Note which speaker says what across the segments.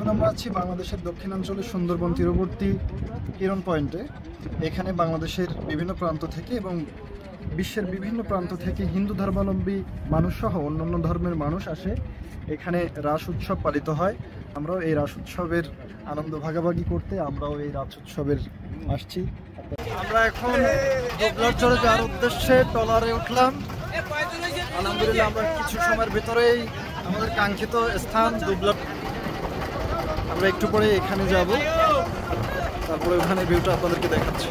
Speaker 1: এখন আমরা আছি বাংলাদেশের দক্ষিণাঞ্চলের সুন্দরবন তীরবর্তী কিরণ পয়েন্টে। এখানে বাংলাদেশের বিভিন্ন প্রান্ত থেকে এবং বিশ্বের বিভিন্ন প্রান্ত থেকে হিন্দু ধর্মাবলম্বী মানুষ সহ অন্যান্য ধর্মের মানুষ আসে। এখানে রাস উৎসব পালিত হয়। আমরাও এই রাস উৎসবের আনন্দ ভাগাভাগি করতে আমরাও এই রাস উৎসবের আসছি। আমরা এখন দুবলারচরে যাওয়ার উদ্দেশ্যে ট্রলারে উঠলাম। আলহামদুলিল্লাহ আমরা কিছু সময়ের ভিতরেই আমাদের কাঙ্ক্ষিত স্থান দুবলার। আমরা একটু পরে এখানে যাব, তারপরে ওখানে ভিউটা আপনাদেরকে দেখাচ্ছি।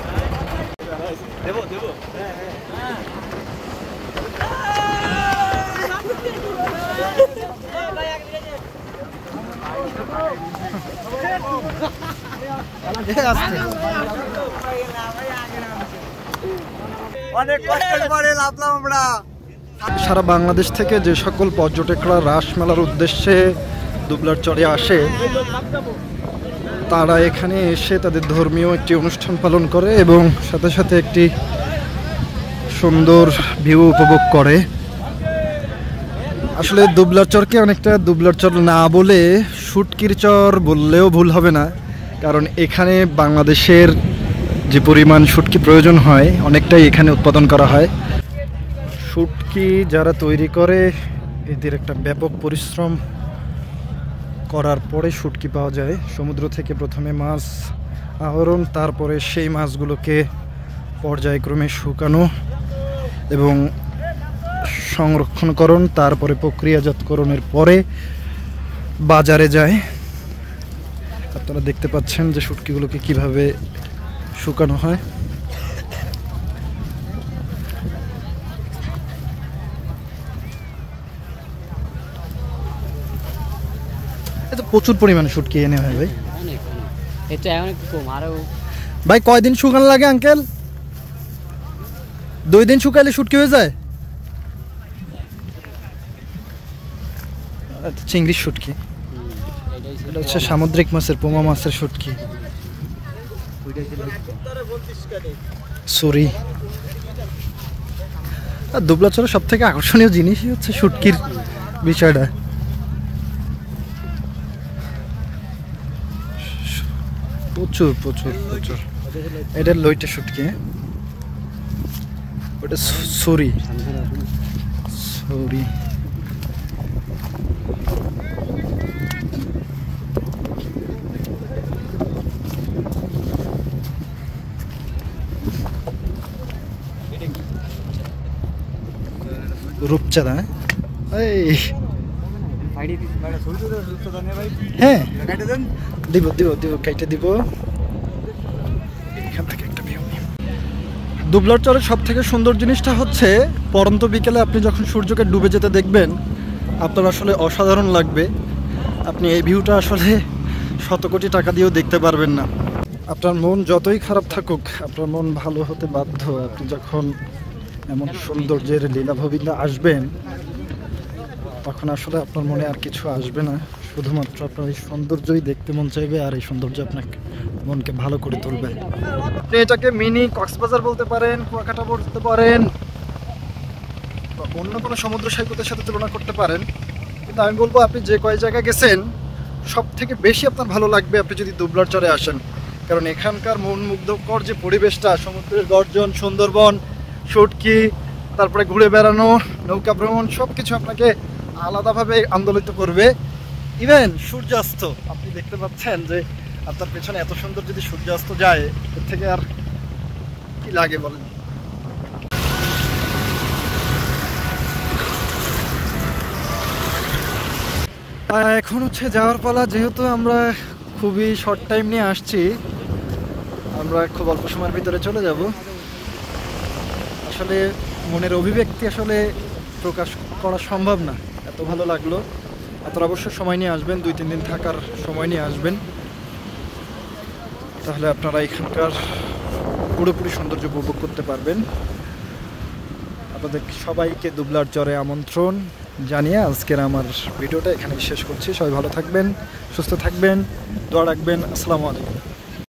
Speaker 2: অনেক কষ্টের পরে লাভলাম আমরা।
Speaker 1: সারা বাংলাদেশ থেকে যে সকল পর্যটকরা রাস মেলার উদ্দেশ্যে দুবলারচরে আসে, তারা এখানে এসে তাদের ধর্মীয় একটি অনুষ্ঠান পালন করে এবং সাথে সাথে একটি সুন্দর ভিউ উপভোগ করে। আসলে দুবলারচরকে অনেকটা দুবলারচর না বলে শুটকির চর বললেও ভুল হবে না, কারণ এখানে বাংলাদেশের যে পরিমাণ শুটকি প্রয়োজন হয় অনেকটাই এখানে উৎপাদন করা হয়। শুটকি যারা তৈরি করে এদের একটা ব্যাপক পরিশ্রম করার পরে শুটকি পাওয়া যায়। সমুদ্র থেকে প্রথমে মাছ আহরণ, তারপরে সেই মাছগুলোকে পর্যায়ক্রমে শুকানো এবং সংরক্ষণকরণ, তারপরে প্রক্রিয়াজাতকরণের পরে বাজারে যায়। আপনারা দেখতে পাচ্ছেন যে শুটকিগুলোকে কিভাবে শুকানো হয়। এটা প্রচুর পরিমাণে শুটকি এনে হয় ভাই।
Speaker 3: এটা অনেক কম। আরো
Speaker 1: ভাই কয়দিন শুকানো লাগে আঙ্কেল? 2 দিন শুকাইলে শুটকি হয়ে যায়? চিংড়ির শুটকি, এটা হচ্ছে সামুদ্রিক মাছের, পোমা মাছের শুটকি। সরি, আর দুবলারচরের সব থেকে আকর্ষণীয় জিনিসই হচ্ছে শুটকির বিষয়টা। প্রচুর প্রচুর প্রচুর। এটা লইটে শুটকি, ওটা সরি সরি। রূপচাঁদা, হ্যাঁ দিব দিব দিব কেটে দিব। এখান থেকে একটা ভিউ। দুবলারচরের সব থেকে সুন্দর জিনিসটা হচ্ছে পরন্ত বিকেলে আপনি যখন সূর্যকে ডুবে যেতে দেখবেন, আপনার আসলে অসাধারণ লাগবে। আপনি এই ভিউটা আসলে শত কোটি টাকা দিয়েও দেখতে পারবেন না। আপনার মন যতই খারাপ থাকুক, আপনার মন ভালো হতে বাধ্য। আপনি যখন এমন সৌন্দর্যের লীলাভবিলা আসবেন, তখন আসলে আপনার মনে আর কিছু আসবে না, শুধুমাত্র আপনার এই সৌন্দর্যই দেখতে মন চাইবে, আর এই সৌন্দর্য আপনাকে মনকে ভালো করে তুলবে। আপনি এটাকে মিনি কক্সবাজার বলতে পারেন, কুয়াকাটা বলতে পারেন, বা অন্য কোনো সমুদ্র সৈকতের সাথে তুলনা করতে পারেন, কিন্তু আমি বলবো আপনি যে কয় জায়গায় গেছেন সব থেকে বেশি আপনার ভালো লাগবে আপনি যদি দুবলারচরে আসেন। কারণ এখানকার মন মুগ্ধকর যে পরিবেশটা, সমুদ্রের গর্জন, সুন্দরবন, শুটকি, তারপরে ঘুরে বেড়ানো, নৌকা ভ্রমণ, সব কিছু আপনাকে আলাদাভাবে আন্দোলিত করবে। ইভেন সূর্যাস্ত, আপনি দেখতে পাচ্ছেন যে আপনার পেছনে এত সুন্দর যদি সূর্যাস্ত যায়, এর থেকে আর কি লাগে বলেন। এখন হচ্ছে যাওয়ার পালা। যেহেতু আমরা খুবই শর্ট টাইম নিয়ে আসছি, আমরা খুব অল্প সময়ের ভিতরে চলে যাব। আসলে মনের অভিব্যক্তি আসলে প্রকাশ করা সম্ভব না। এত ভালো লাগলো। আপনারা অবশ্যই সময় নিয়ে আসবেন, 2-3 দিন থাকার সময় নিয়ে আসবেন, তাহলে আপনারা এখানকার পুরোপুরি সৌন্দর্য উপভোগ করতে পারবেন। আপনাদের সবাইকে দুবলারচরে আমন্ত্রণ জানিয়ে আজকের আমার ভিডিওটা এখানে শেষ করছি। সবাই ভালো থাকবেন, সুস্থ থাকবেন, দোয়া রাখবেন। আসসালামু আলাইকুম।